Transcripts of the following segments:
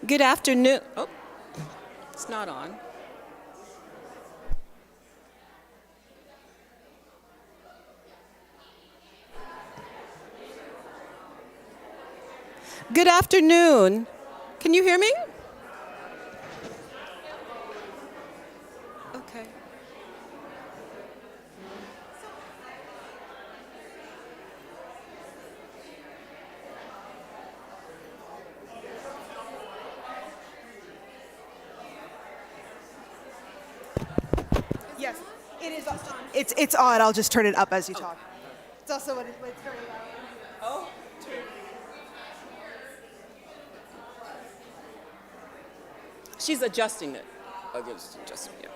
Good afternoon. Oh, it's not on. Good afternoon. Can you hear me? Okay. Yes, it is on. It's on. I'll just turn it up as you talk. It's also when it's very loud. Oh, true. She's adjusting it. Okay, just adjusting it.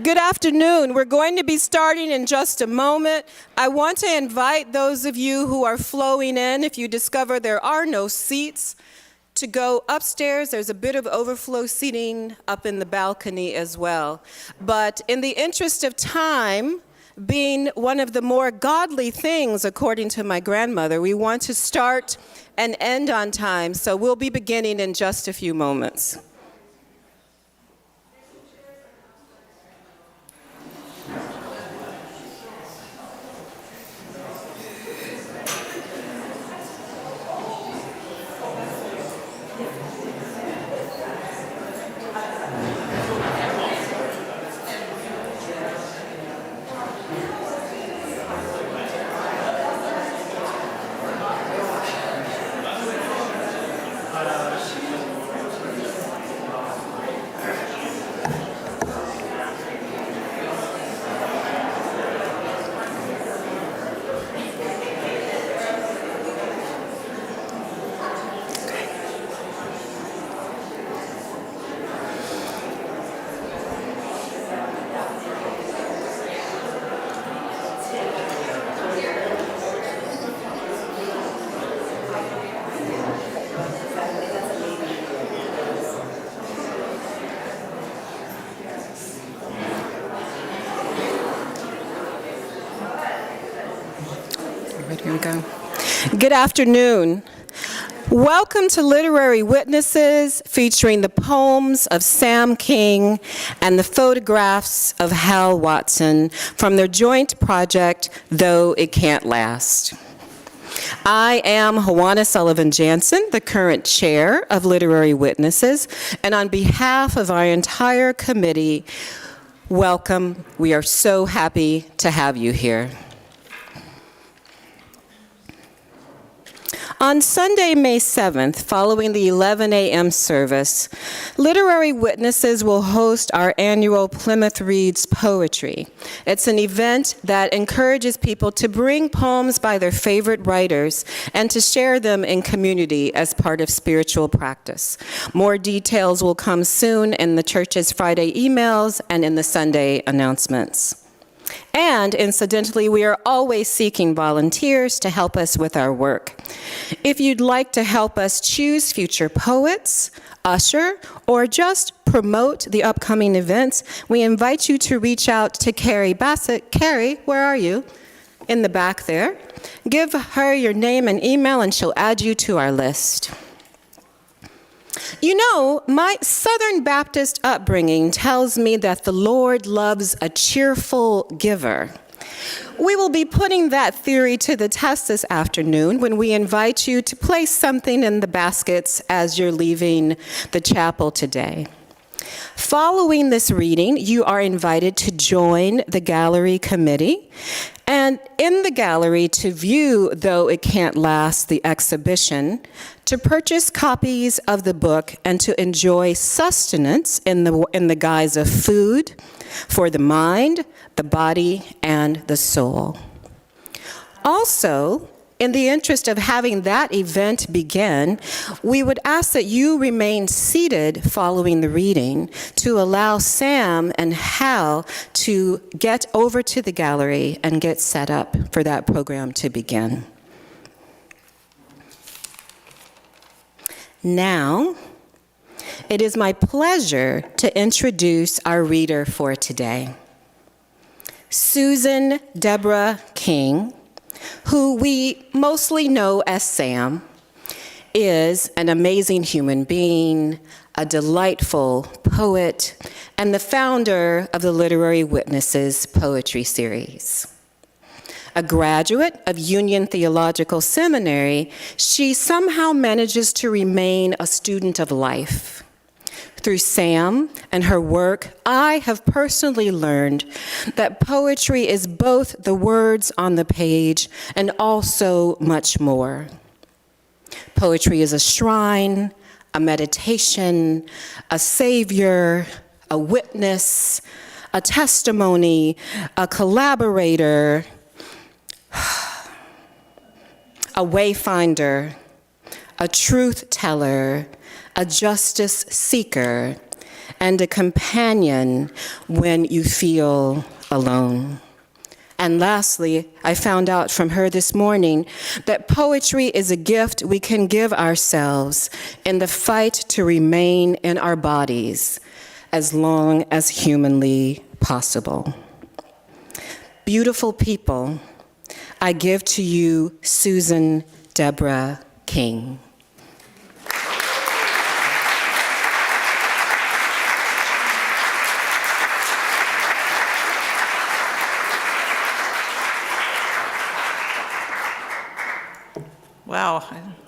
Good afternoon. We're going to be starting in just a moment. I want to invite those of you who are flowing in, if you discover there are no seats, to go upstairs. There's a bit of overflow seating up in the balcony as well. But in the interest of time, being one of the more godly things, according to my grandmother, we want to start and end on time. So we'll be beginning in just a few moments. Here we go. Good afternoon. Welcome to Literary Witnesses, featuring the poems of Sam King and the photographs of Hal Watson from their joint project, Though It Can't Last. I am Juana Sullivan Jansen, the current chair of Literary Witnesses, and on behalf of our entire committee, welcome. We are so happy to have you here. On Sunday, May 7th, following the 11 a.m. service, Literary Witnesses will host our annual Plymouth Reads Poetry. It's an event that encourages people to bring poems by their favorite writers and to share them in community as part of spiritual practice. More details will come soon in the church's Friday emails and in the Sunday announcements. And incidentally, we are always seeking volunteers to help us with our work. If you'd like to help us choose future poets, usher, or just promote the upcoming events, we invite you to reach out to Carrie Bassett. Carrie, where are you? In the back there. Give her your name and email and she'll add you to our list. You know, my Southern Baptist upbringing tells me that the Lord loves a cheerful giver. We will be putting that theory to the test this afternoon when we invite you to place something in the baskets as you're leaving the chapel today. Following this reading, you are invited to join the gallery committee, and in the gallery to view Though It Can't Last, the exhibition, to purchase copies of the book and to enjoy sustenance in the guise of food for the mind, the body, and the soul. Also, in the interest of having that event begin, we would ask that you remain seated following the reading to allow Sam and Hal to get over to the gallery and get set up for that program to begin. Now, it is my pleasure to introduce our reader for today, Susan Deborah King, who we mostly know as Sam, is an amazing human being, a delightful poet, and the founder of the Literary Witnesses poetry series. A graduate of Union Theological Seminary, she somehow manages to remain a student of life. Through Sam and her work, I have personally learned that poetry is both the words on the page and also much more. Poetry is a shrine, a meditation, a savior, a witness, a testimony, a collaborator, a wayfinder, a truth teller, a justice seeker, and a companion when you feel alone. And lastly, I found out from her this morning that poetry is a gift we can give ourselves in the fight to remain in our bodies as long as humanly possible. Beautiful people, I give to you Susan Deborah King. Wow,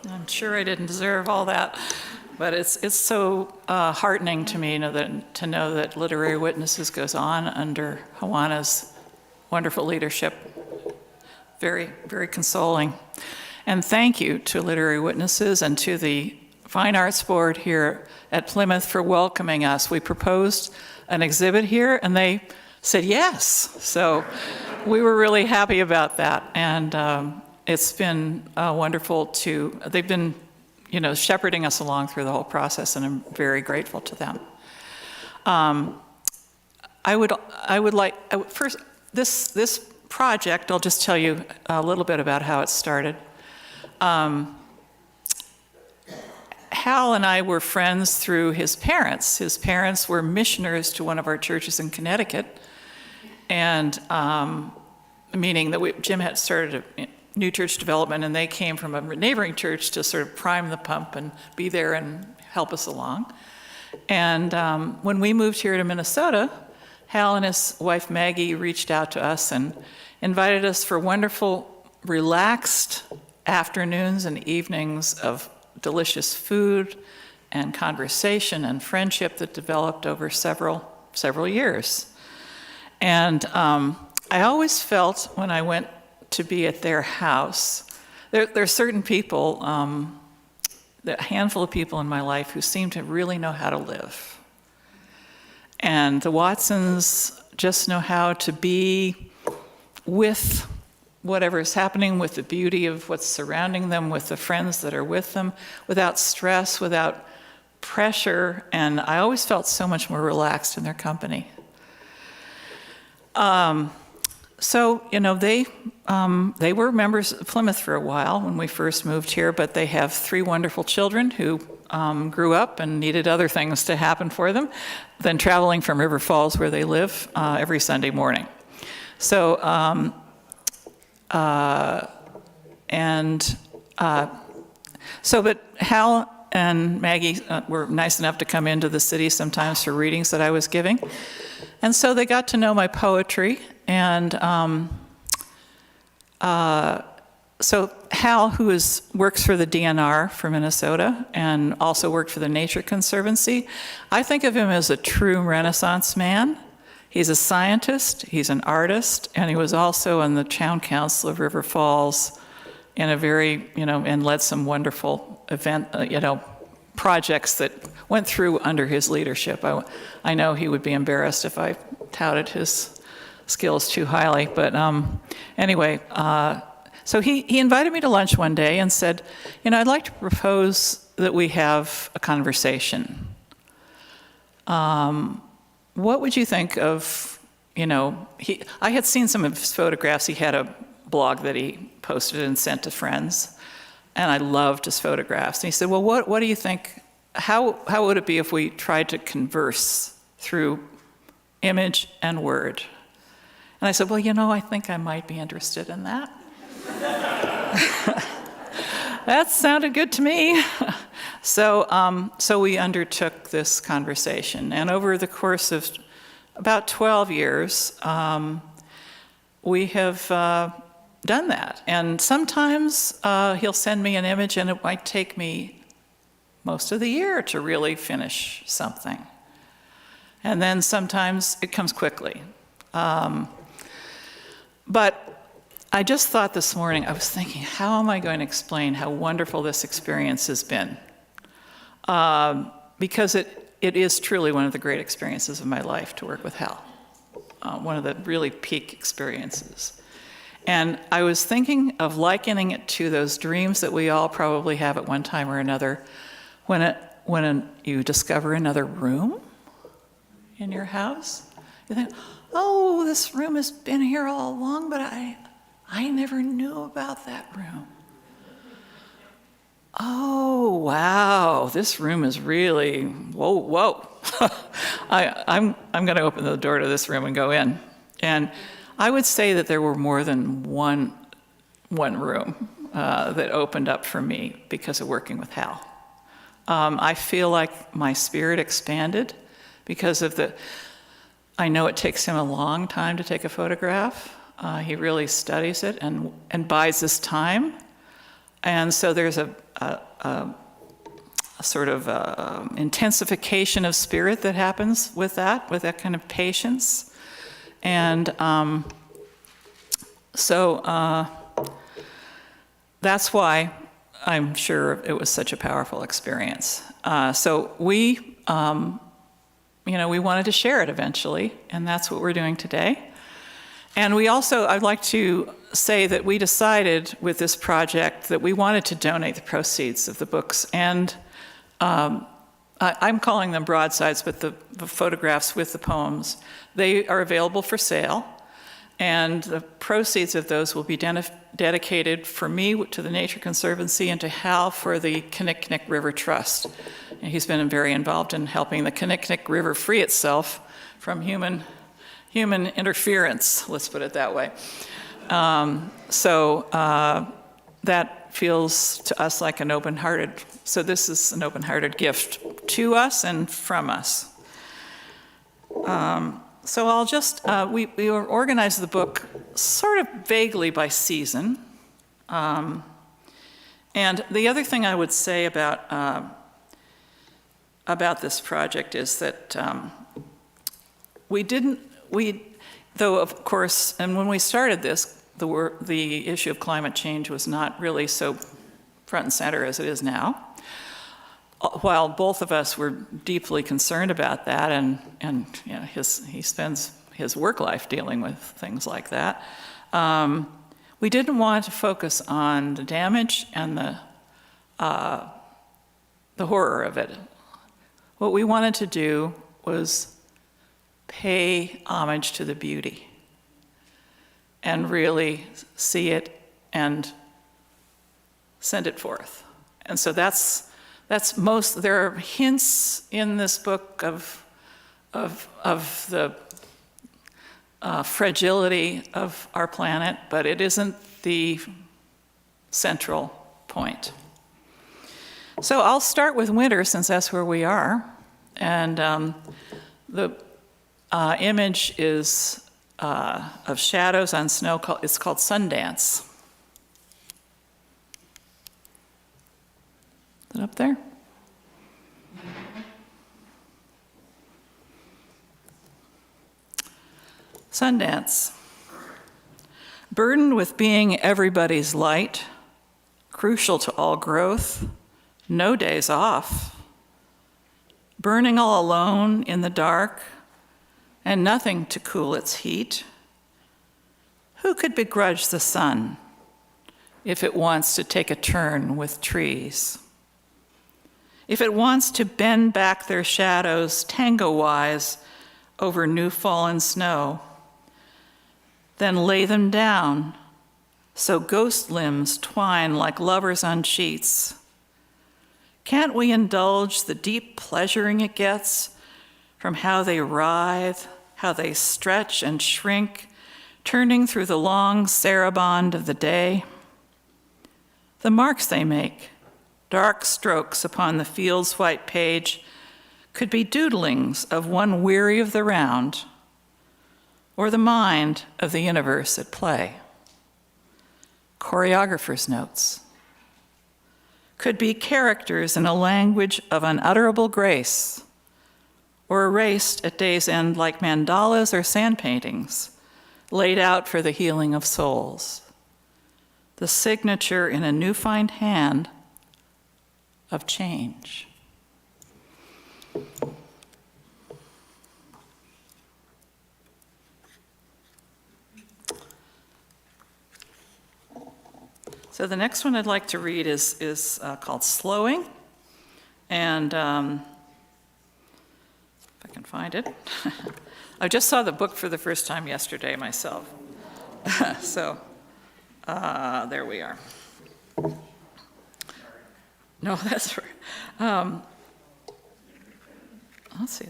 I'm sure I didn't deserve all that, but it's so heartening to me to know that Literary Witnesses goes on under Juana's wonderful leadership. Very, very consoling. And thank you to Literary Witnesses and to the Fine Arts Board here at Plymouth for welcoming us. We proposed an exhibit here, and they said yes. So we were really happy about that. And it's been wonderful they've been, shepherding us along through the whole process, and I'm very grateful to them. I would like, first, this project, I'll just tell you a little bit about how it started. Hal and I were friends through his parents. His parents were missioners to one of our churches in Connecticut, and meaning that Jim had started a new church development, and they came from a neighboring church to sort of prime the pump and be there and help us along. And when we moved here to Minnesota, Hal and his wife Maggie reached out to us and invited us for wonderful, relaxed afternoons and evenings of delicious food and conversation and friendship that developed over several years. And I always felt when I went to be at their house, there are certain people, a handful of people in my life who seem to really know how to live. And the Watsons just know how to be with whatever is happening, with the beauty of what's surrounding them, with the friends that are with them, without stress, without pressure, and I always felt so much more relaxed in their company. So, they were members of Plymouth for a while when we first moved here, but they have 3 wonderful children who grew up and needed other things to happen for them than traveling from River Falls, where they live, every Sunday morning. So, but Hal and Maggie were nice enough to come into the city sometimes for readings that I was giving. And so they got to know my poetry, and so Hal, who works for the DNR for Minnesota and also worked for the Nature Conservancy, I think of him as a true Renaissance man. He's a scientist, he's an artist, and he was also on the town council of River Falls in a very, and led some wonderful projects that went through under his leadership. I know he would be embarrassed if I touted his skills too highly, but anyway, so he invited me to lunch one day and said, I'd like to propose that we have a conversation. What would you think of, I had seen some of his photographs. He had a blog that he posted and sent to friends, and I loved his photographs. And he said, well, what do you think, how would it be if we tried to converse through image and word? And I said, well, I think I might be interested in that. That sounded good to me. So we undertook this conversation, and over the course of about 12 years, we have done that. And sometimes he'll send me an image, and it might take me most of the year to really finish something. And then sometimes it comes quickly. But I just thought this morning, I was thinking, how am I going to explain how wonderful this experience has been? Because it is truly one of the great experiences of my life to work with Hal. One of the really peak experiences. And I was thinking of likening it to those dreams that we all probably have at one time or another when you discover another room in your house. You think, oh, this room has been here all along, but I never knew about that room. Oh, wow, this room is really, whoa. I'm going to open the door to this room and go in. And I would say that there were more than one room that opened up for me because of working with Hal. I feel like my spirit expanded because of I know it takes him a long time to take a photograph. He really studies it and buys his time. And so there's a sort of intensification of spirit that happens with that kind of patience. And so that's why I'm sure it was such a powerful experience. So we wanted to share it eventually, and that's what we're doing today. And I'd like to say that we decided with this project that we wanted to donate the proceeds of the books, and I'm calling them broadsides, but the photographs with the poems, they are available for sale, and the proceeds of those will be dedicated for me to the Nature Conservancy and to Hal for the Kinnickinnic River Trust. And he's been very involved in helping the Kinnickinnic River free itself from human interference, let's put it that way. So that feels to us like so this is an open-hearted gift to us and from us. So I'll just, we organized the book sort of vaguely by season. And the other thing I would say about this project is that though of course, and when we started this, the issue of climate change was not really so front and center as it is now. While both of us were deeply concerned about that, and he spends his work life dealing with things like that, we didn't want to focus on the damage and the horror of it. What we wanted to do was pay homage to the beauty and really see it and send it forth. And so there are hints in this book of the fragility of our planet, but it isn't the central point. So I'll start with winter, since that's where we are. And the image is of shadows on snow. It's called Sundance. Is it up there? Sundance. Burdened with being everybody's light, crucial to all growth, no days off. Burning all alone in the dark, and nothing to cool its heat. Who could begrudge the sun if it wants to take a turn with trees? If it wants to bend back their shadows tango-wise over new fallen snow, then lay them down so ghost limbs twine like lovers on sheets. Can't we indulge the deep pleasuring it gets from how they writhe, how they stretch and shrink, turning through the long saraband of the day? The marks they make, dark strokes upon the field's white page, could be doodlings of one weary of the round, or the mind of the universe at play. Choreographer's notes could be characters in a language of unutterable grace, or erased at day's end like mandalas or sand paintings, laid out for the healing of souls. The signature in a newfound hand of change. So the next one I'd like to read is called Slowing, and if I can find it. I just saw the book for the first time yesterday myself. So there we are. No, that's right. Let's see.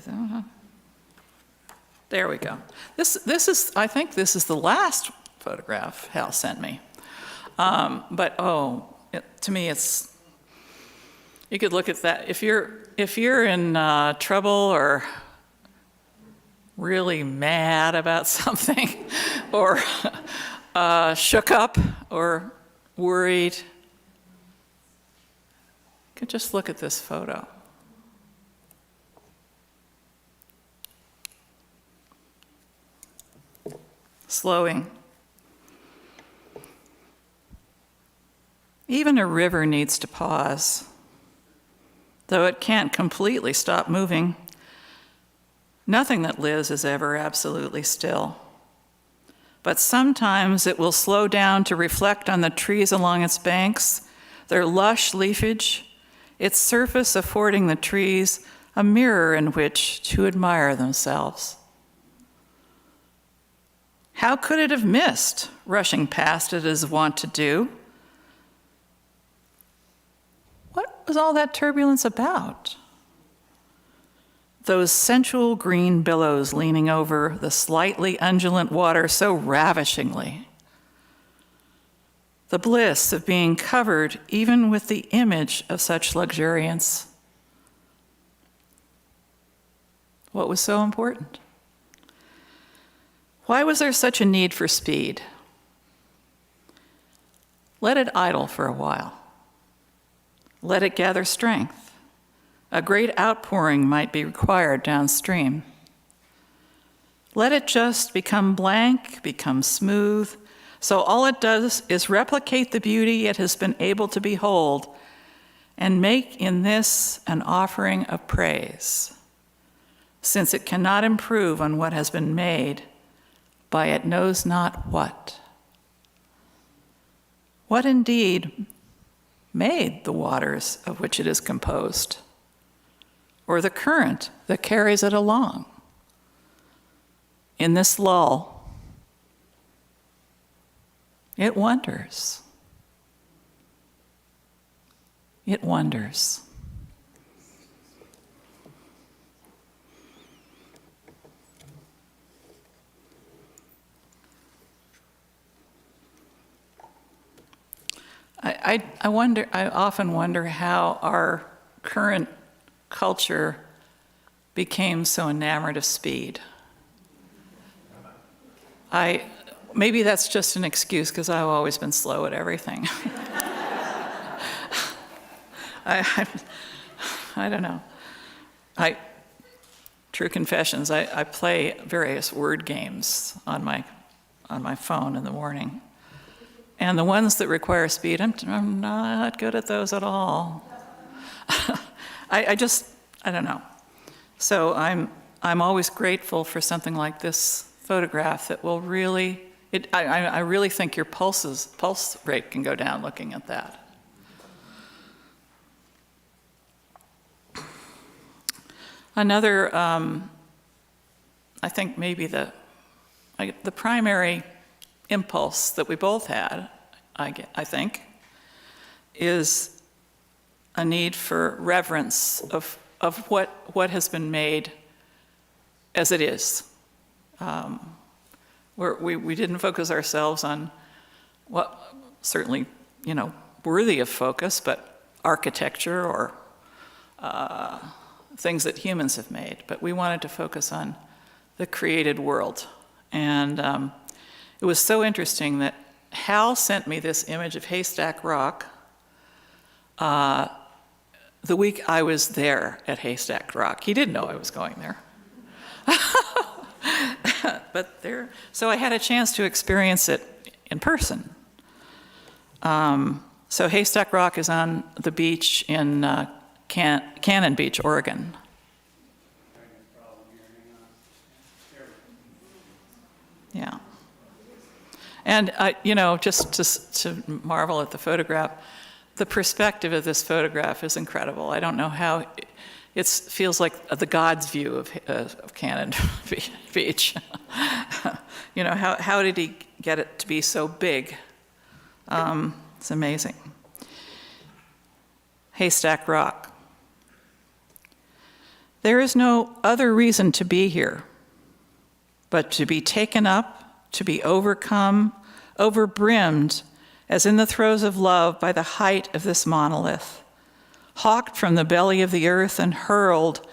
There we go. I think this is the last photograph Hal sent me. But to me, you could look at that. If you're in trouble or really mad about something, or shook up or worried, you could just look at this photo. Slowing. Even a river needs to pause. Though it can't completely stop moving, nothing that lives is ever absolutely still. But sometimes it will slow down to reflect on the trees along its banks, their lush leafage, its surface affording the trees a mirror in which to admire themselves. How could it have missed, rushing past it as wont to do? What was all that turbulence about? Those sensual green billows leaning over the slightly undulant water so ravishingly. The bliss of being covered even with the image of such luxuriance. What was so important? Why was there such a need for speed? Let it idle for a while. Let it gather strength. A great outpouring might be required downstream. Let it just become blank, become smooth, so all it does is replicate the beauty it has been able to behold and make in this an offering of praise, since it cannot improve on what has been made by it knows not what. What indeed made the waters of which it is composed, or the current that carries it along? In this lull, it wonders. It wonders. I often wonder how our current culture became so enamored of speed. Maybe that's just an excuse because I've always been slow at everything. I don't know. True confessions, I play various word games on my phone in the morning. And the ones that require speed, I'm not good at those at all. I don't know. So I'm always grateful for something like this photograph that will really, I really think your pulse rate can go down looking at that. Another, I think maybe the primary impulse that we both had, I think, is a need for reverence of what has been made as it is. We didn't focus ourselves on what certainly, worthy of focus, but architecture or things that humans have made. But we wanted to focus on the created world. And it was so interesting that Hal sent me this image of Haystack Rock the week I was there at Haystack Rock. He didn't know I was going there. But there, so I had a chance to experience it in person. So Haystack Rock is on the beach in Cannon Beach, Oregon. Yeah. And, just to marvel at the photograph, the perspective of this photograph is incredible. I don't know how, it feels like the God's view of Cannon Beach. How did he get it to be so big? It's amazing. Haystack Rock. There is no other reason to be here but to be taken up, to be overcome, overbrimmed, as in the throes of love by the height of this monolith, hawked from the belly of the earth and hurled,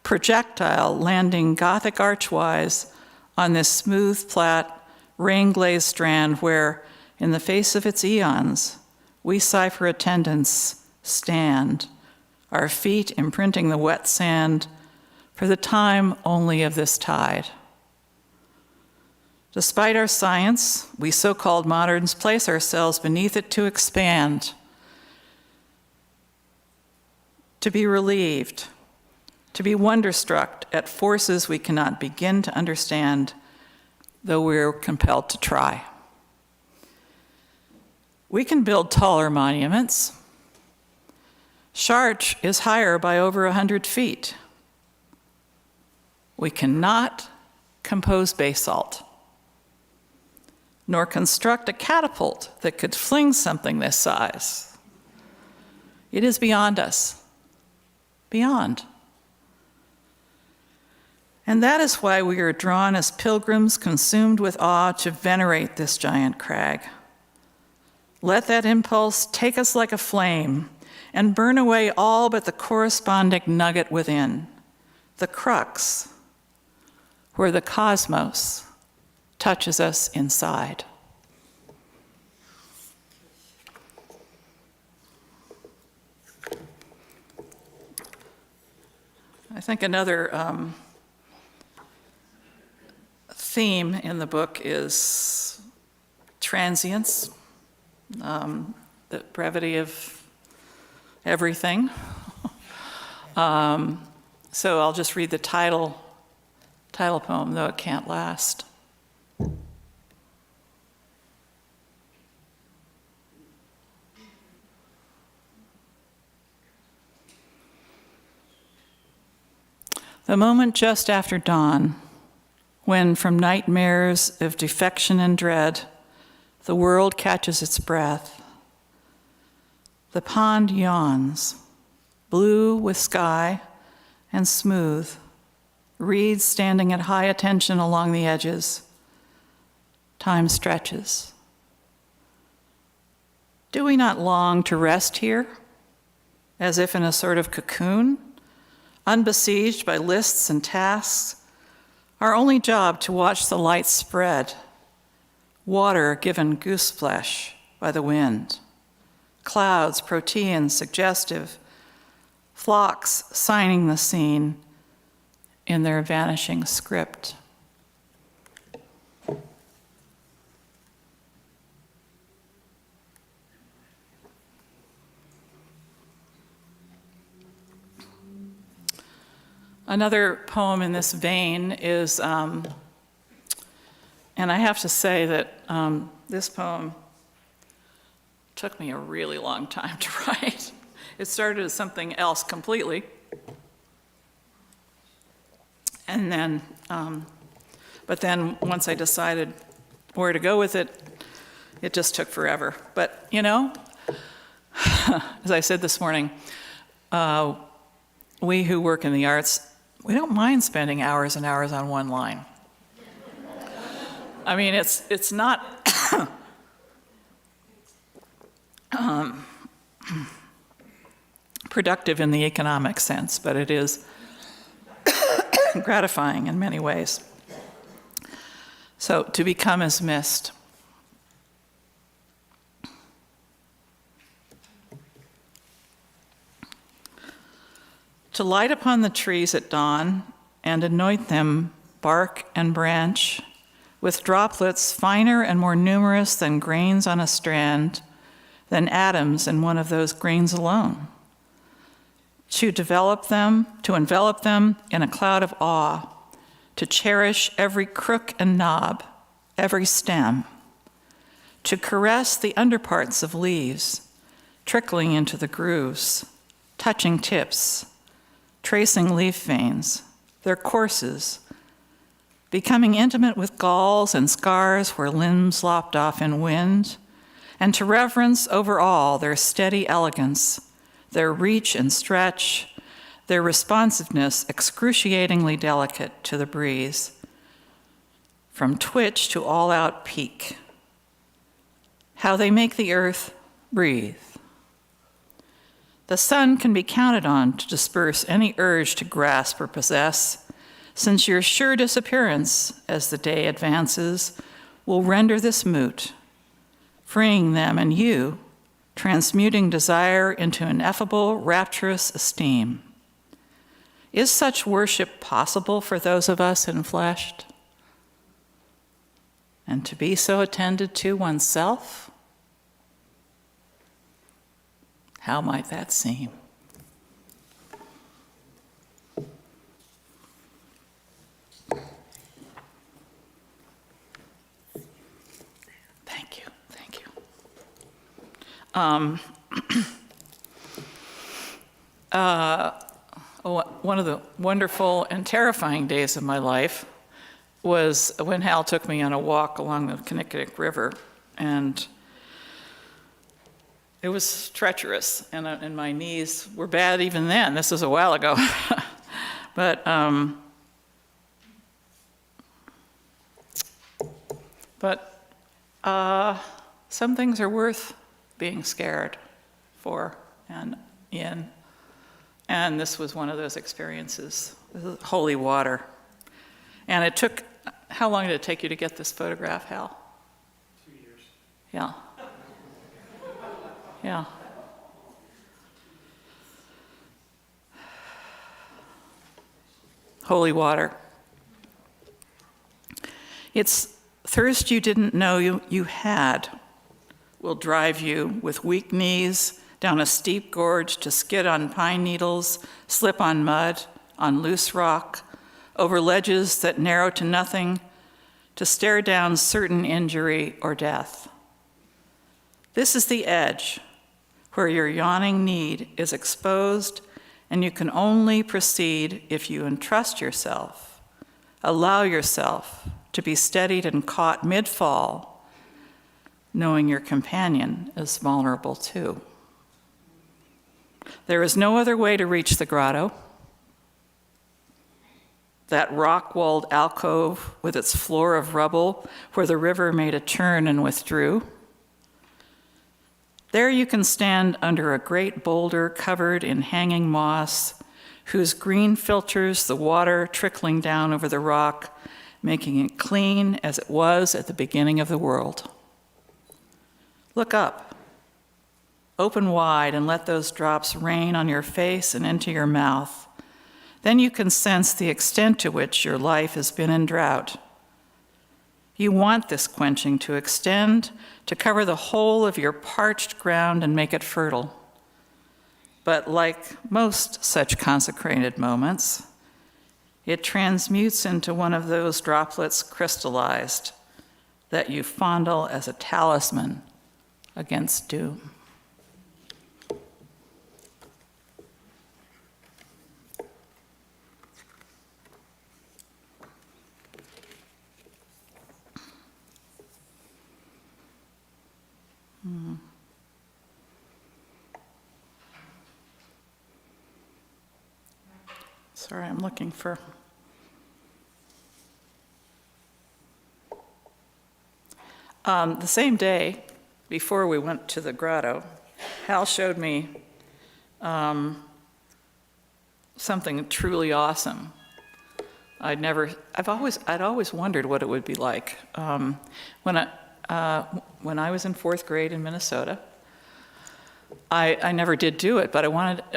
projectile landing Gothic archwise on this smooth, flat, rain-glazed strand where, in the face of its eons, we cipher attendants stand, our feet imprinting the wet sand for the time only of this tide. Despite our science, we so-called moderns place ourselves beneath it to expand, to be relieved, to be wonderstruck at forces we cannot begin to understand, though we're compelled to try. We can build taller monuments. Chartres is higher by over 100 feet. We cannot compose basalt, nor construct a catapult that could fling something this size. It is beyond us, beyond. And that is why we are drawn as pilgrims consumed with awe to venerate this giant crag. Let that impulse take us like a flame and burn away all but the corresponding nugget within, the crux, where the cosmos touches us inside. I think another theme in the book is transience, the brevity of everything. So I'll just read the title poem, Though It Can't Last. The moment just after dawn, when from nightmares of defection and dread, the world catches its breath. The pond yawns, blue with sky and smooth, reeds standing at high attention along the edges. Time stretches. Do we not long to rest here, as if in a sort of cocoon, unbesieged by lists and tasks, our only job to watch the light spread, water given goose flesh by the wind, clouds protean suggestive, flocks signing the scene in their vanishing script. Another poem in this vein is, and I have to say that this poem took me a really long time to write. It started as something else completely. And then, but then once I decided where to go with it, it just took forever. But, as I said this morning, we who work in the arts, we don't mind spending hours and hours on one line. I mean, it's not, productive in the economic sense, but it is gratifying in many ways. So, to become as mist. To light upon the trees at dawn and anoint them, bark and branch, with droplets finer and more numerous than grains on a strand, than atoms in one of those grains alone. To envelop them in a cloud of awe, to cherish every crook and knob, every stem, to caress the underparts of leaves, trickling into the grooves, touching tips, tracing leaf veins, their courses, becoming intimate with galls and scars where limbs lopped off in wind, and to reverence over all their steady elegance, their reach and stretch, their responsiveness excruciatingly delicate to the breeze, from twitch to all-out peak. How they make the earth breathe. The sun can be counted on to disperse any urge to grasp or possess, since your sure disappearance, as the day advances, will render this moot, freeing them and you, transmuting desire into ineffable, rapturous esteem. Is such worship possible for those of us enfleshed? And to be so attended to oneself? How might that seem? Thank you, thank you. One of the wonderful and terrifying days of my life was when Hal took me on a walk along the Connecticut River, and it was treacherous, and my knees were bad even then. This was a while ago. But some things are worth being scared for and in. And this was one of those experiences. This is holy water. And it took, how long did it take you to get this photograph, Hal? 2 years. Yeah. Yeah. Holy water. It's thirst you didn't know you had will drive you with weak knees down a steep gorge to skid on pine needles, slip on mud, on loose rock, over ledges that narrow to nothing, to stare down certain injury or death. This is the edge where your yawning need is exposed, and you can only proceed if you entrust yourself, allow yourself to be steadied and caught mid-fall, knowing your companion is vulnerable too. There is no other way to reach the grotto, that rock-walled alcove with its floor of rubble where the river made a turn and withdrew. There you can stand under a great boulder covered in hanging moss, whose green filters the water trickling down over the rock, making it clean as it was at the beginning of the world. Look up. Open wide and let those drops rain on your face and into your mouth. Then you can sense the extent to which your life has been in drought. You want this quenching to extend, to cover the whole of your parched ground and make it fertile. But like most such consecrated moments, it transmutes into one of those droplets crystallized that you fondle as a talisman against doom. Sorry, I'm looking for... the same day, before we went to the grotto, Hal showed me something truly awesome. I'd always wondered what it would be like. When I was in 4th grade in Minnesota, I never did do it, but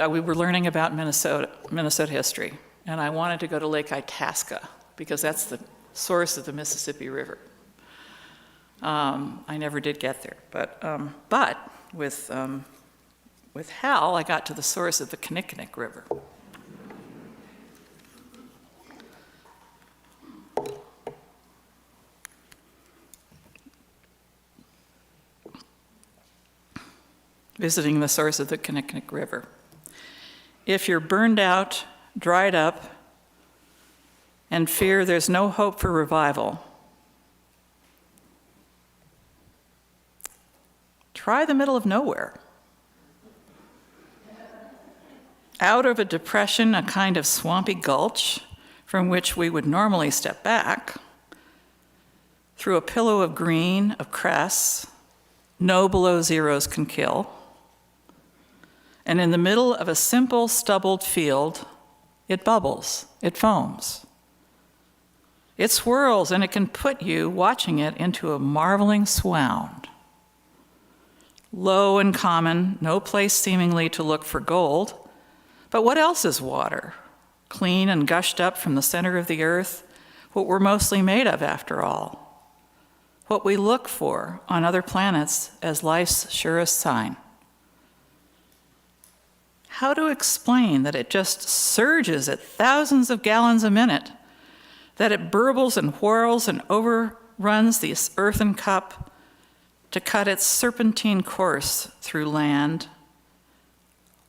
we were learning about Minnesota history, and I wanted to go to Lake Itasca because that's the source of the Mississippi River. I never did get there, but with Hal, I got to the source of the Kinnickinnic River. Visiting the source of the Kinnickinnic River. If you're burned out, dried up, and fear there's no hope for revival, try the middle of nowhere. Out of a depression, a kind of swampy gulch from which we would normally step back, through a pillow of green, of cress, no below zeros can kill. And in the middle of a simple stubbled field, it bubbles, it foams. It swirls, and it can put you, watching it, into a marveling swound. Low and common, no place seemingly to look for gold. But what else is water? Clean and gushed up from the center of the earth, what we're mostly made of after all. What we look for on other planets as life's surest sign. How to explain that it just surges at thousands of gallons a minute, that it burbles and whirls and overruns this earthen cup to cut its serpentine course through land,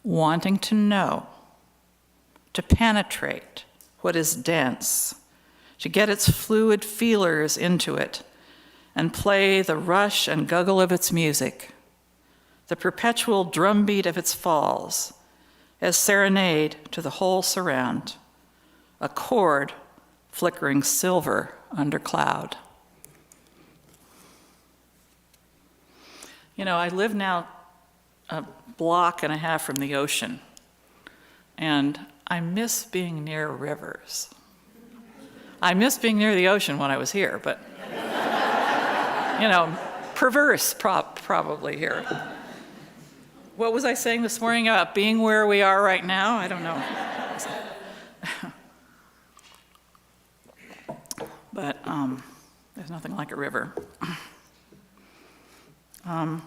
wanting to know, to penetrate what is dense, to get its fluid feelers into it and play the rush and guggle of its music, the perpetual drumbeat of its falls, as serenade to the whole surround, a chord flickering silver under cloud. You know, I live now a block and a half from the ocean, and I miss being near rivers. I miss being near the ocean when I was here, but, you know, perverse probably here. What was I saying this morning about being where we are right now? I don't know. But there's nothing like a river. A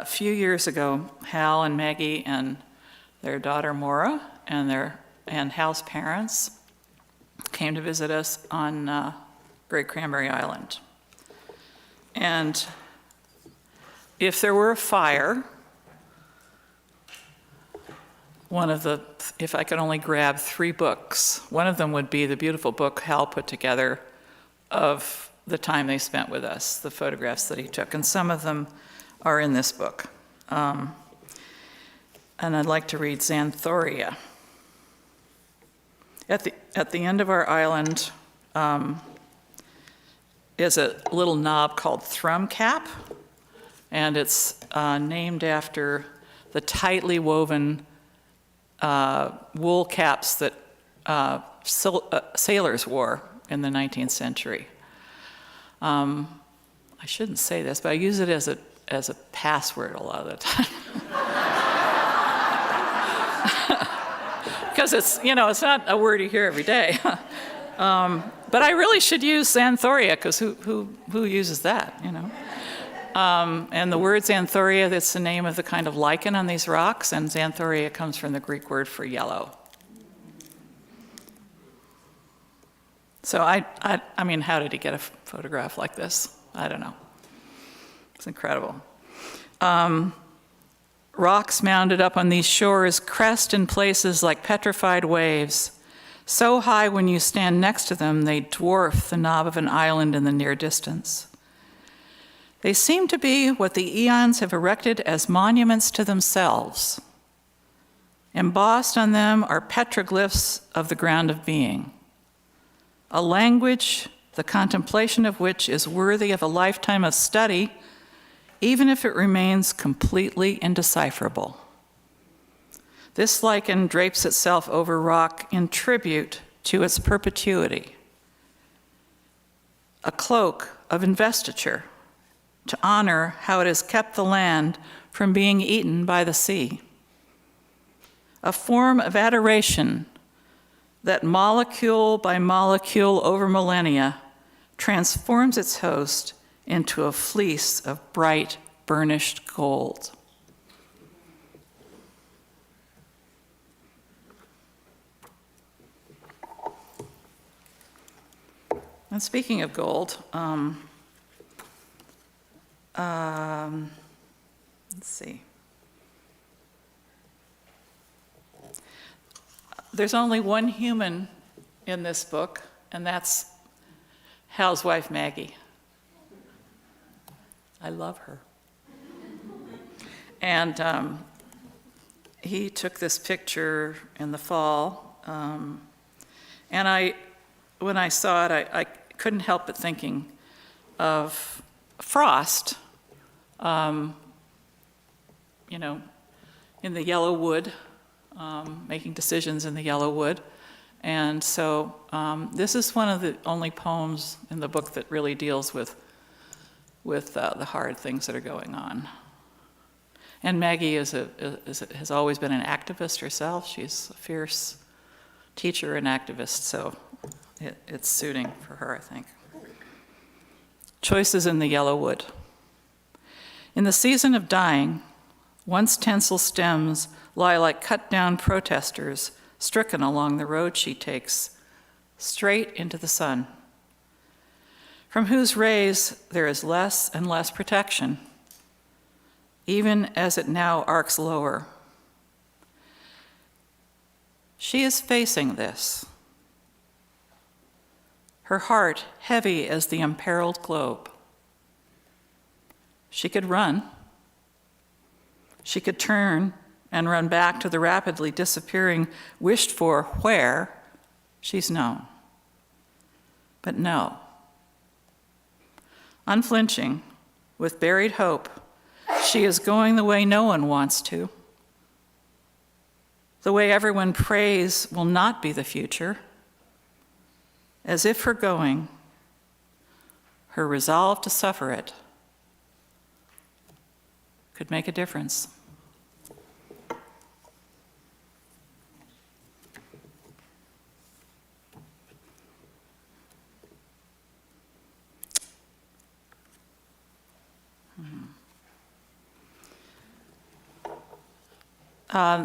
few years ago, Hal and Maggie and their daughter Maura and Hal's parents came to visit us on Great Cranberry Island. And if there were a fire, if I could only grab 3 books, one of them would be the beautiful book Hal put together of the time they spent with us, the photographs that he took, and some of them are in this book. And I'd like to read Xanthoria. At the end of our island is a little knob called Thrumcap, and it's named after the tightly woven wool caps that sailors wore in the 19th century. I shouldn't say this, but I use it as a password a lot of the time. Because it's not a word you hear every day. But I really should use Xanthoria, because who uses that, you know? And the word Xanthoria, that's the name of the kind of lichen on these rocks, and Xanthoria comes from the Greek word for yellow. So I mean, how did he get a photograph like this? I don't know. It's incredible. Rocks mounded up on these shores crest in places like petrified waves, so high when you stand next to them they dwarf the knob of an island in the near distance. They seem to be what the eons have erected as monuments to themselves. Embossed on them are petroglyphs of the ground of being, a language, the contemplation of which is worthy of a lifetime of study even if it remains completely indecipherable. This lichen drapes itself over rock in tribute to its perpetuity, a cloak of investiture to honor how it has kept the land from being eaten by the sea, a form of adoration that molecule by molecule over millennia transforms its host into a fleece of bright, burnished gold. And speaking of gold, let's see. There's only one human in this book, and that's Hal's wife, Maggie. I love her. And he took this picture in the fall, and when I saw it, I couldn't help but thinking of Frost, in the yellow wood, making decisions in the yellow wood. And so this is one of the only poems in the book that really deals with the hard things that are going on. And Maggie has always been an activist herself. She's a fierce teacher and activist, so it's suiting for her, I think. Choices in the yellow wood. In the season of dying, once tinsel stems lie like cut-down protesters stricken along the road she takes, straight into the sun, from whose rays there is less and less protection, even as it now arcs lower. She is facing this, her heart heavy as the imperiled globe. She could run. She could turn and run back to the rapidly disappearing, wished-for where she's known. But no. Unflinching, with buried hope, she is going the way no one wants to. The way everyone prays will not be the future, as if her going, her resolve to suffer it, could make a difference.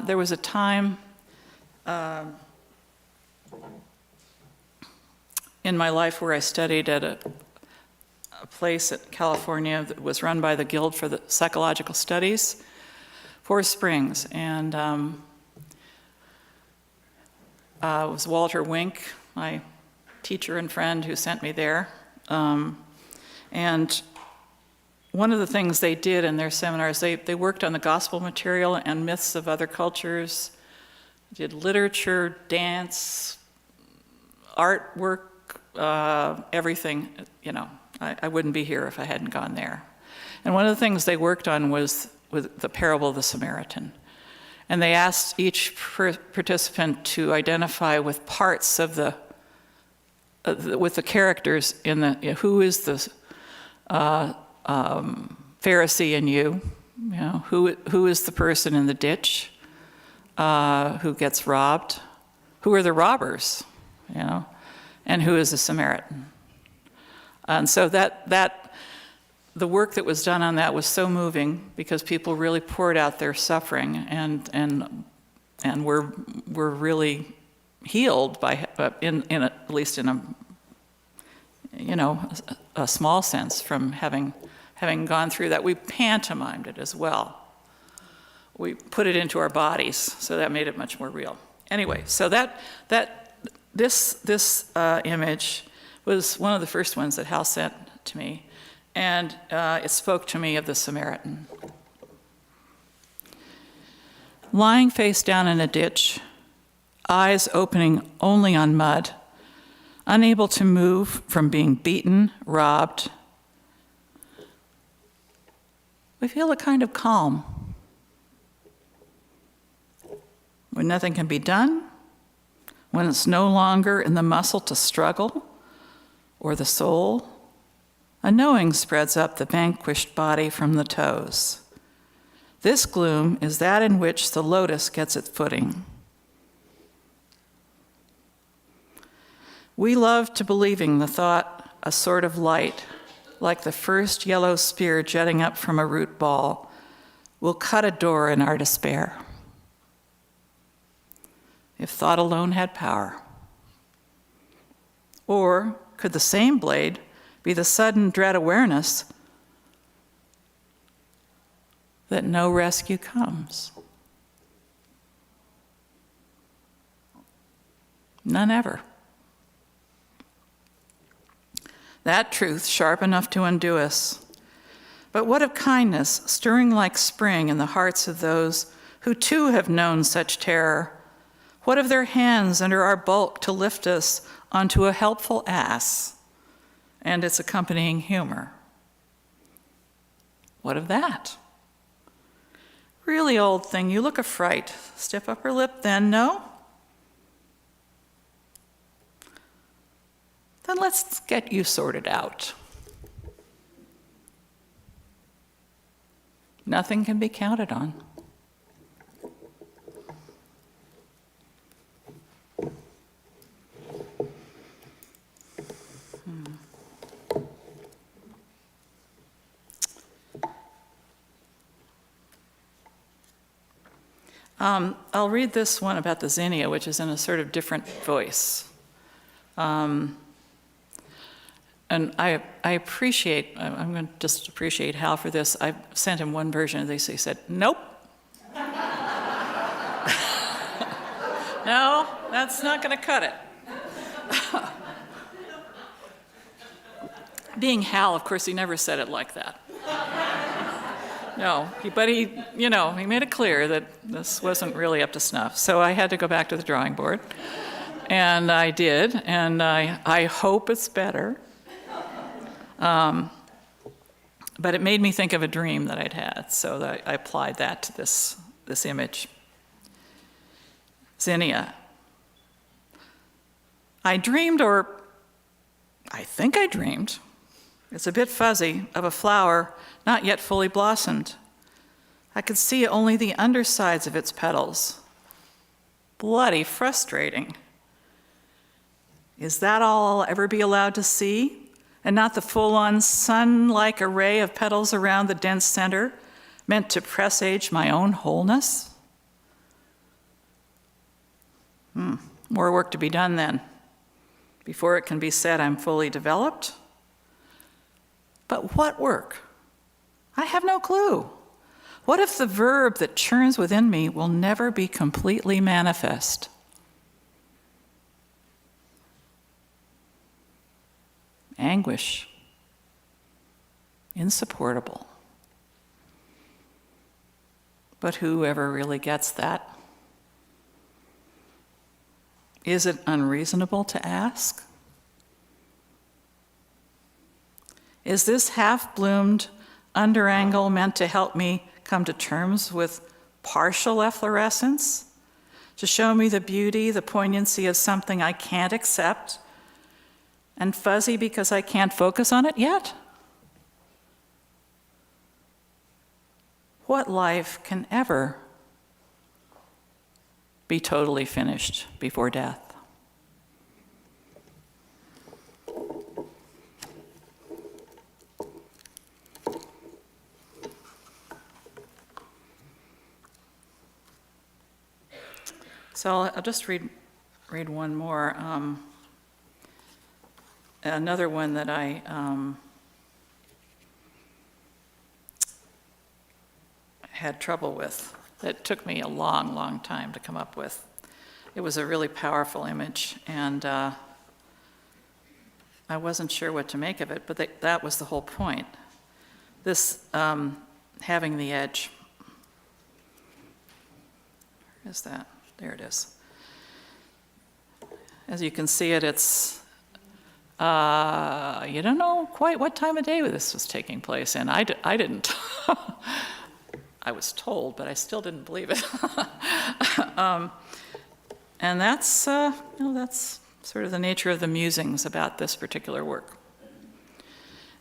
There was a time in my life where I studied at a place in California that was run by the Guild for the Psychological Studies, Forest Springs, and it was Walter Wink, my teacher and friend, who sent me there. And one of the things they did in their seminars, they worked on the gospel material and myths of other cultures, did literature, dance, artwork, everything. I wouldn't be here if I hadn't gone there. And one of the things they worked on was with the parable of the Samaritan. And they asked each participant to identify with parts of with the characters in who is the Pharisee in you, who is the person in the ditch who gets robbed, who are the robbers, and who is the Samaritan. And so that the work that was done on that was so moving because people really poured out their suffering and were really healed by at least in a small sense from having gone through that. We pantomimed it as well. We put it into our bodies, so that made it much more real. Anyway, so this image was one of the first ones that Hal sent to me, and it spoke to me of the Samaritan. Lying face down in a ditch, eyes opening only on mud, unable to move from being beaten, robbed, we feel a kind of calm. When nothing can be done, when it's no longer in the muscle to struggle or the soul, a knowing spreads up the vanquished body from the toes. This gloom is that in which the lotus gets its footing. We love to believing the thought a sort of light, like the first yellow spear jutting up from a root ball, will cut a door in our despair. If thought alone had power. Or could the same blade be the sudden dread awareness that no rescue comes? None ever. That truth sharp enough to undo us. But what of kindness stirring like spring in the hearts of those who too have known such terror? What of their hands under our bulk to lift us onto a helpful ass and its accompanying humor? What of that? Really, old thing, you look a fright. Stiff upper lip then, no? Then let's get you sorted out. Nothing can be counted on. I'll read this one about the zinnia, which is in a sort of different voice. And I appreciate, I'm going to just appreciate Hal for this. I sent him one version, and he said, nope. No, that's not going to cut it. Being Hal, of course, he never said it like that. No, but he made it clear that this wasn't really up to snuff. So I had to go back to the drawing board, and I did, and I hope it's better. But it made me think of a dream that I'd had, so that I applied that to this image. Zinnia. I dreamed, or I think I dreamed, it's a bit fuzzy, of a flower not yet fully blossomed. I could see only the undersides of its petals. Bloody frustrating. Is that all I'll ever be allowed to see? And not the full-on sun-like array of petals around the dense center, meant to presage my own wholeness? More work to be done then, before it can be said I'm fully developed. But what work? I have no clue. What if the verb that churns within me will never be completely manifest? Anguish. Insupportable. But who ever really gets that? Is it unreasonable to ask? Is this half-bloomed underangle meant to help me come to terms with partial efflorescence? To show me the beauty, the poignancy of something I can't accept, and fuzzy because I can't focus on it yet? What life can ever be totally finished before death? So I'll just read one more. Another one that I had trouble with, that took me a long, long time to come up with. It was a really powerful image, and I wasn't sure what to make of it, but that was the whole point. This having the edge. Where is that? There it is. As you can see it's You don't know quite what time of day this was taking place in. I didn't. I was told, but I still didn't believe it. And that's, that's sort of the nature of the musings about this particular work.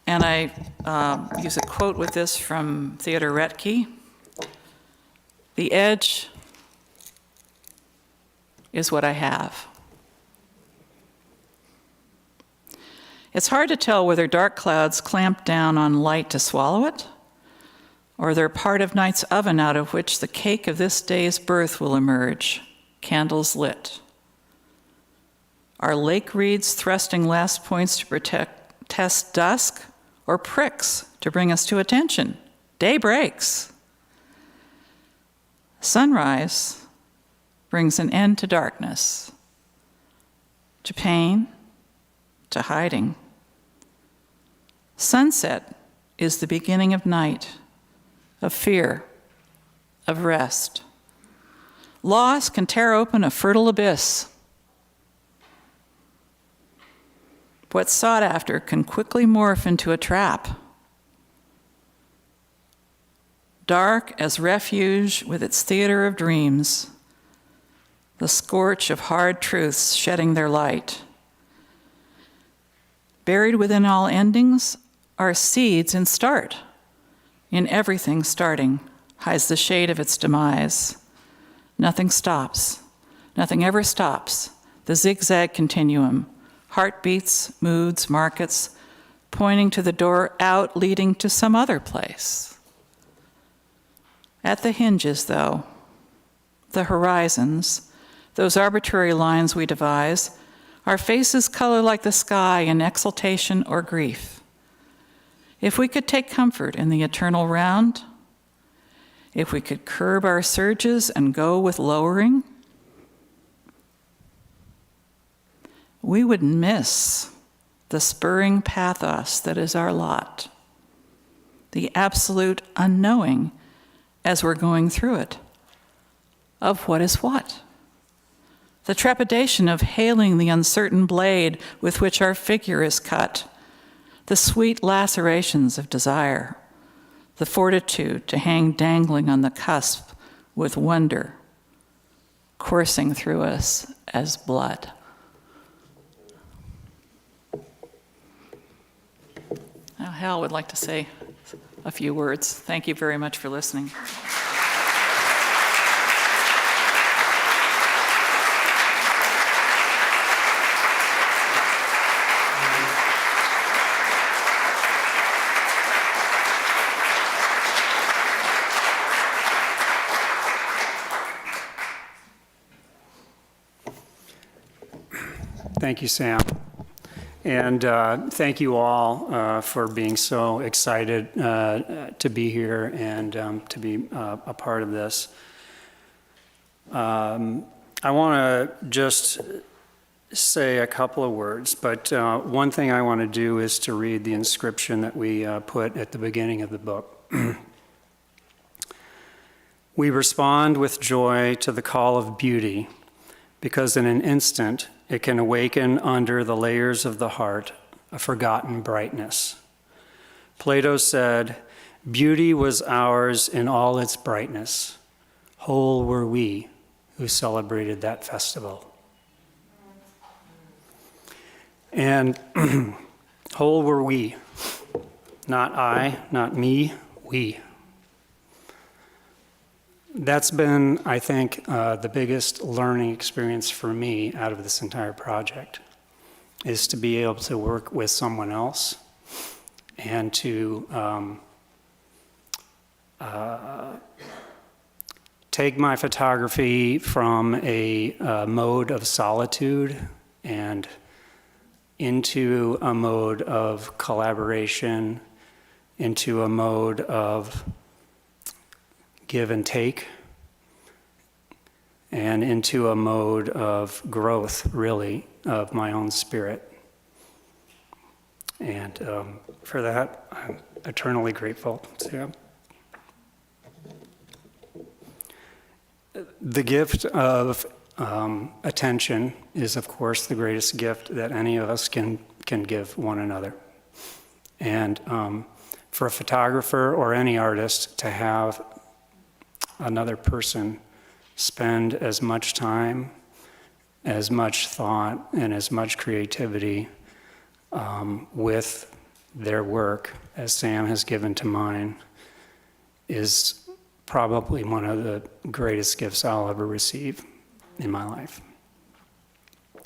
And I use a quote with this from Theodor Retke. "The edge is what I have." It's hard to tell whether dark clouds clamp down on light to swallow it, or they're part of night's oven out of which the cake of this day's birth will emerge, candles lit. Are lake reeds thrusting last points to test dusk, or pricks to bring us to attention? Day breaks. Sunrise brings an end to darkness, to pain, to hiding. Sunset is the beginning of night, of fear, of rest. Loss can tear open a fertile abyss. What's sought after can quickly morph into a trap. Dark as refuge with its theater of dreams, the scorch of hard truths shedding their light. Buried within all endings are seeds in start. In everything starting hides the shade of its demise. Nothing stops. Nothing ever stops. The zigzag continuum. Heartbeats, moods, markets, pointing to the door out leading to some other place. At the hinges, though, the horizons, those arbitrary lines we devise, our faces color like the sky in exultation or grief. If we could take comfort in the eternal round, if we could curb our surges and go with lowering, we would miss the spurring pathos that is our lot, the absolute unknowing as we're going through it, of what is what. The trepidation of hailing the uncertain blade with which our figure is cut, the sweet lacerations of desire, the fortitude to hang dangling on the cusp with wonder, coursing through us as blood. Now, Hal would like to say a few words. Thank you very much for listening. Thank you, Sam. And thank you all for being so excited to be here and to be a part of this. I want to just say a couple of words, but one thing I want to do is to read the inscription that we put at the beginning of the book. We respond with joy to the call of beauty, because in an instant it can awaken under the layers of the heart a forgotten brightness. Plato said, "Beauty was ours in all its brightness. Whole were we who celebrated that festival." And whole were we, not I, not me, we. That's been, I think, the biggest learning experience for me out of this entire project, is to be able to work with someone else and to take my photography from a mode of solitude and into a mode of collaboration, into a mode of give and take, and into a mode of growth, really, of my own spirit. And for that, I'm eternally grateful to you. The gift of attention is, of course, the greatest gift that any of us can can give one another. And for a photographer or any artist to have another person spend as much time, as much thought, and as much creativity with their work as Sam has given to mine is probably one of the greatest gifts I'll ever receive in my life.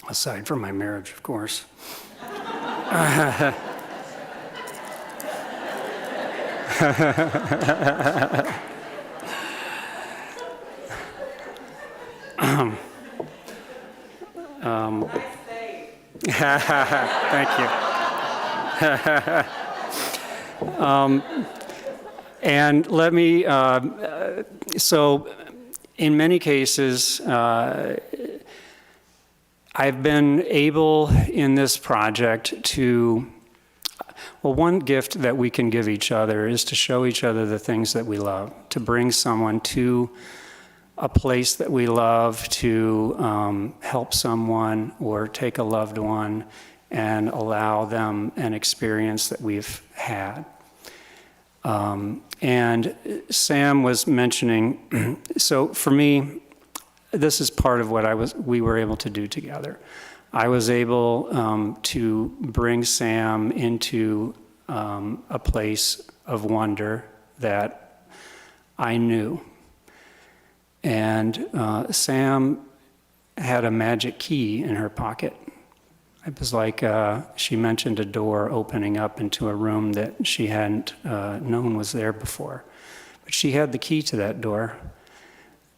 Aside from my marriage, of course. Thank you. And let me, so in many cases, I've been able in this project to, well, one gift that we can give each other is to show each other the things that we love, to bring someone to a place that we love, to help someone or take a loved one and allow them an experience that we've had. And Sam was mentioning, so for me, this is part of what we were able to do together. I was able to bring Sam into a place of wonder that I knew. And Sam had a magic key in her pocket. It was like she mentioned a door opening up into a room that she hadn't known was there before. But she had the key to that door.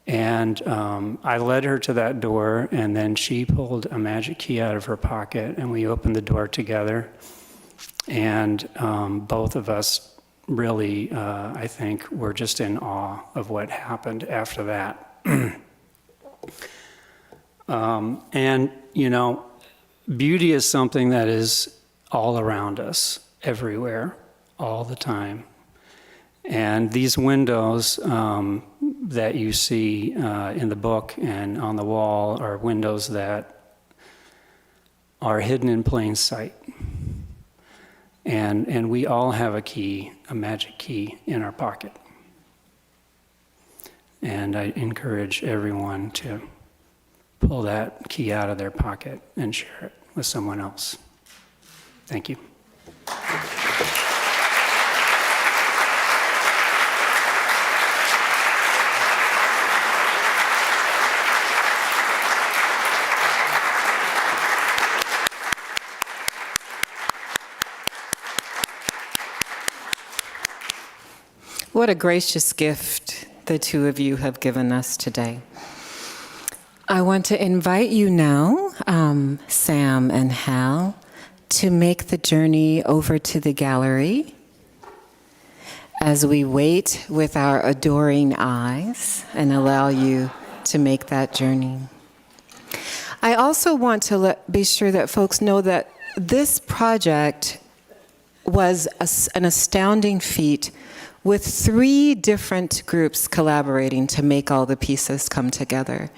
And I led her to that door, and then she pulled a magic key out of her pocket, and we opened the door together. And both of us really, I think, were just in awe of what happened after that. And, you know, beauty is something that is all around us, everywhere, all the time. And these windows that you see in the book and on the wall are windows that are hidden in plain sight. And we all have a key, a magic key in our pocket. And I encourage everyone to pull that key out of their pocket and share it with someone else. Thank you. What a gracious gift the two of you have given us today. I want to invite you now, Sam and Hal, to make the journey over to the gallery as we wait with our adoring eyes and allow you to make that journey. I also want to be sure that folks know that this project was an astounding feat with 3 different groups collaborating to make all the pieces come together.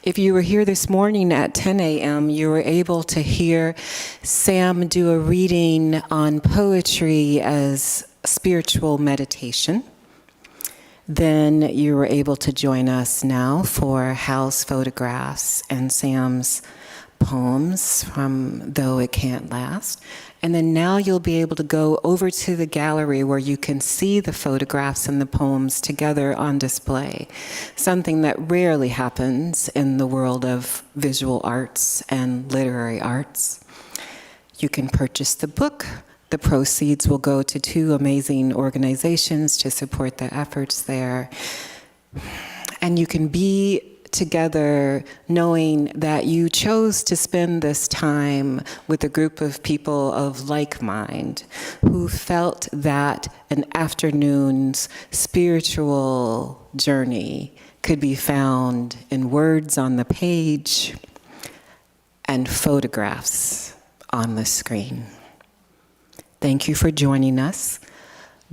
If you were here this morning at 10 a.m., you were able to hear Sam do a reading on poetry as spiritual meditation. Then you were able to join us now for Hal's photographs and Sam's poems from Though It Can't Last. And then now you'll be able to go over to the gallery where you can see the photographs and the poems together on display, something that rarely happens in the world of visual arts and literary arts. You can purchase the book. The proceeds will go to 2 amazing organizations to support the efforts there. And you can be together knowing that you chose to spend this time with a group of people of like mind who felt that an afternoon's spiritual journey could be found in words on the page and photographs on the screen. Thank you for joining us.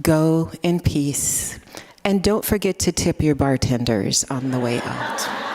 Go in peace. And don't forget to tip your bartenders on the way out.